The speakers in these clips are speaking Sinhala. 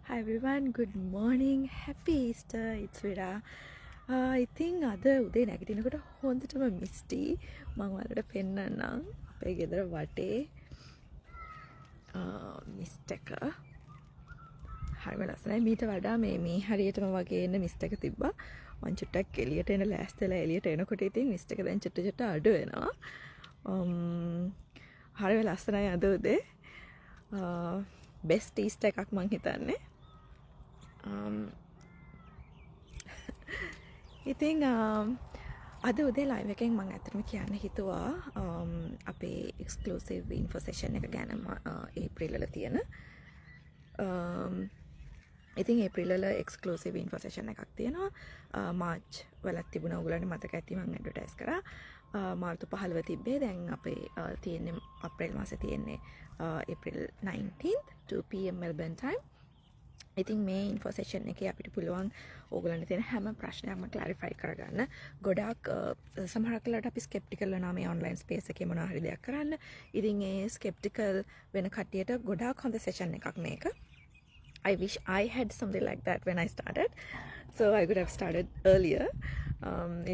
Hi everyone, good morning, happy Easter, it's Vida. ඉතින් අද උදේ නැගිටිනකොට හොඳටම මිස්ටි. මම ඔයාලට පෙන්නන්නම් අපේ ගෙදර වටේ මිස්ට් එක. හරිම ලස්සනයි. මීට වඩා මේ හරියටම වගේ එන්න මිස්ට් එක තිබ්බා. මං චුට්ටක් එළියට එන ලෑස්තිලා එළියට එනකොට ඉතින් මිස්ට් එක දැන් චුට්ට අඩු වෙනවා. හරිම ලස්සනයි අද උදේ. බෙස්ට් ඊස්ටර් එකක් මං හිතන්නේ. ඉතින් අද උදේ ලයිව් එකෙන් මම ඇත්තටම කියන්න හිතුවා අපේ එක්ස්ක්ලූසිව් ඉන්ෆෝ සෙෂන් එක ගැන ඒප්‍රිල් වල තියෙන. ඉතින් ඒප්‍රිල් වල එක්ස්ක්ලූසිව් ඉන්ෆෝ සෙෂන් එකක් තියෙනවා. මාර්ච් වලත් තිබුණා. ඔයගොල්ලන්ට මතක ඇති මම ඇඩ්වර්ටයිස් කරා. මාර්තු 15 තිබ්බේ. දැන් අපේ තියෙන්නේ අප්‍රේල් මාසේ තියෙන්නේ April 19th 2 pm Melbourne time. ඉතින් මේ ඉන්ෆෝ සෙෂන් එකේ අපිට පුළුවන් ඕගොල්ලන්ට තියෙන හැම ප්‍රශ්නයක්ම ක්ලැරිෆයි කරගන්න. ගොඩාක් සමහරක් වෙලාවට අපි ස්කෙප්ටිකල් වෙනවා මේ ඔන්ලයින් ස්පේස් එකේ මොනවා හරි දෙයක් කරන්න. ඉතින් ඒ ස්කෙප්ටිකල් වෙන කට්ටියට ගොඩාක් හොඳ සෙෂන් එකක් මේක. I wish I had something like that when I started. So I could have started earlier.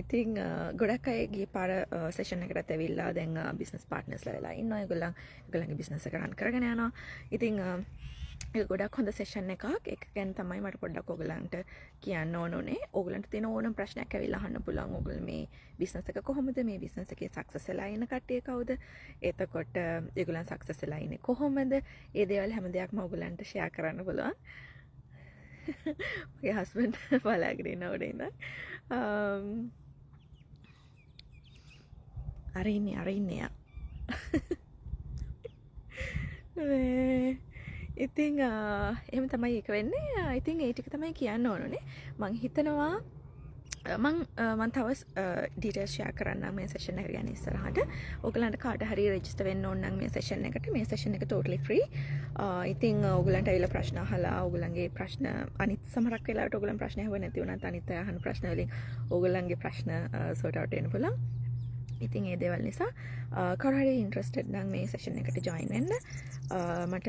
ඉතින් ගොඩක් අය ගිය පාර සෙෂන් එකකට ඇවිල්ලා දැන් බිස්නස් පාර්ට්නර්ස්ලා වෙලා ඉන්නවා. ඒගොල්ලන්ගේ බිස්නස් එක රන් කරගෙන යනවා. ඉතින් ඒක ගොඩක් හොඳ සෙෂන් එකක්. ඒක ගැන තමයි මට පොඩ්ඩක් ඔයගලන්ට කියන්න ඕනේ. ඔයගලන්ට තියෙන ඕනම ප්‍රශ්නයක් ඇවිල්ලා අහන්න පුළුවන්. ඔයගොල්ලෝ මේ බිස්නස් එක කොහොමද? මේ බිස්නස් එකේ සක්සස් වෙලා ඉන්න කට්ටිය කවුද? එතකොට ඒගොල්ලන් සක්සස් වෙලා ඉන්නේ කොහොමද? ඒ දේවල් හැම දෙයක්ම ඔයගලන්ට ෂෙයා කරන්න පුළුවන්. මගේ හස්බන්ඩ් බලාගෙන ඉන්න උඩ ඉඳන්. අර ඉන්නේ. ඉතින් එහෙම තමයි ඒක වෙන්නේ. ඉතින් ඒ ටික තමයි කියන්න ඕනනේ. මං හිතනවා මං තව ඩීටේල්ස් ෂෙයා කරන්නම් මේ සෙෂන් එක ගැන ඉස්සරහට. ඔයගලන්ට කාට හරි රෙජිස්ටර් වෙන්න ඕන නම් මේ සෙෂන් එකට. මේ සෙෂන් එක totally free. ඉතින් ඔයගලන්ට ඇවිල්ලා ප්‍රශ්න අහලා ඔයගලන්ගේ ප්‍රශ්න අනිත් සමහරක් වෙලාවට ඔයගලන් ප්‍රශ්න අහුවෙ නැති වුණත් අනිත් අය අහන ප්‍රශ්න වලින් ඔයගලන්ගේ ප්‍රශ්න sort out වෙන්න පුළුවන්. ඉතින් ඒ දේවල් නිසා කවුරු හරි ඉන්ට්‍රෙස්ටඩ් නම් මේ සෙෂන් එකට ජොයින් වෙන්න මට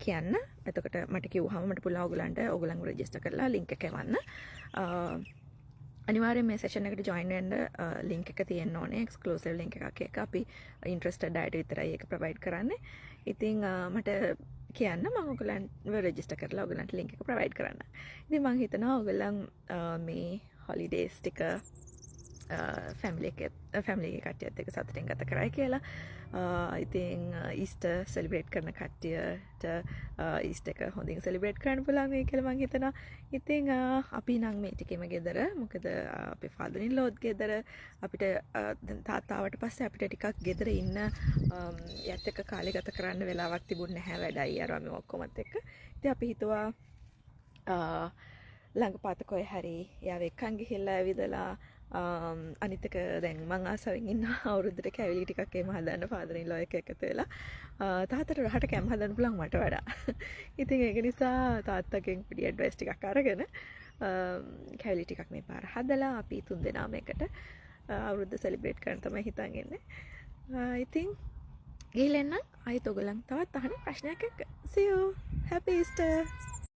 කියන්න. එතකොට මට කිව්වහම මට පුළුවන් ඔයගලන්ව රෙජිස්ටර් කරලා ලින්ක් එක එවන්න. අනිවාර්යෙන් මේ සෙෂන් එකට ජොයින් වෙන්න ලින්ක් එක තියෙන්න ඕනේ. එක්ස්ක්ලූසිව් ලින්ක් එකක්. ඒක අපි ඉන්ට්‍රෙස්ටඩ් අයට විතරයි ඒක ප්‍රොවයිඩ් කරන්නේ. ඉතින් මට කියන්න මම ඔයගලන්ව රෙජිස්ටර් කරලා ඔයගලන්ට ලින්ක් එක ප්‍රොවයිඩ් කරන්න. ඉතින් මම හිතනවා ඔයගලන් මේ හොලිඩේස් ටික ෆැමිලි කට්ටියත් එක්ක සතුටින් ගත කරයි කියලා. ඉතින් ඊස්ටර් සෙලිබ්‍රේට් කරන කට්ටියට ඊස්ටර් එක හොඳින් සෙලිබ්‍රේට් කරන්න පුළුවන් වෙයි කියලා මම හිතනවා. ඉතින් අපි නම් මේ ටිකෙම ගෙදර. මොකද අපේ ෆාදර් ඉන් ලෝත් ගෙදර. අපිට දැන් තාත්තාවට පස්සේ අපිට ටිකක් ගෙදර ඉන්න යත් එක්ක කාලය ගත කරන්න වෙලාවක් තිබුණේ නැහැ වැඩයි අරවා මේ ඔක්කොමත් එක්ක. ඉතින් අපි හිතුවා ළඟපාත කොහේ හරි යාව එක්කන් ගිහිල්ලා ඇවිදලා අනිතක දැන් මං ආසාවෙන් ඉන්න අවුරුද්දට කැවිලි ටිකක් එහෙම හදන්න ෆාදර් ඉන් ලෝ එක එකතු වෙලා තාත්තට රහට කැම් හදන්න පුළුවන් මට වඩා. ඉතින් ඒක නිසා තාත්තගෙන් පොඩි ඇඩ්වයිස් ටිකක් අරගෙන කැවිලි ටිකක් මේ පාර හදලා අපි තුන් දෙනාම එකට අවුරුද්ද සෙලිබ්‍රේට් කරන්න තමයි හිතන් ඉන්නේ. ඉතින් ගිහලා එන්න ආයෙත් ඔයගොල්ලන් තවත් අහන ප්‍රශ්නයක් එක්ක. See you. Happy Easter.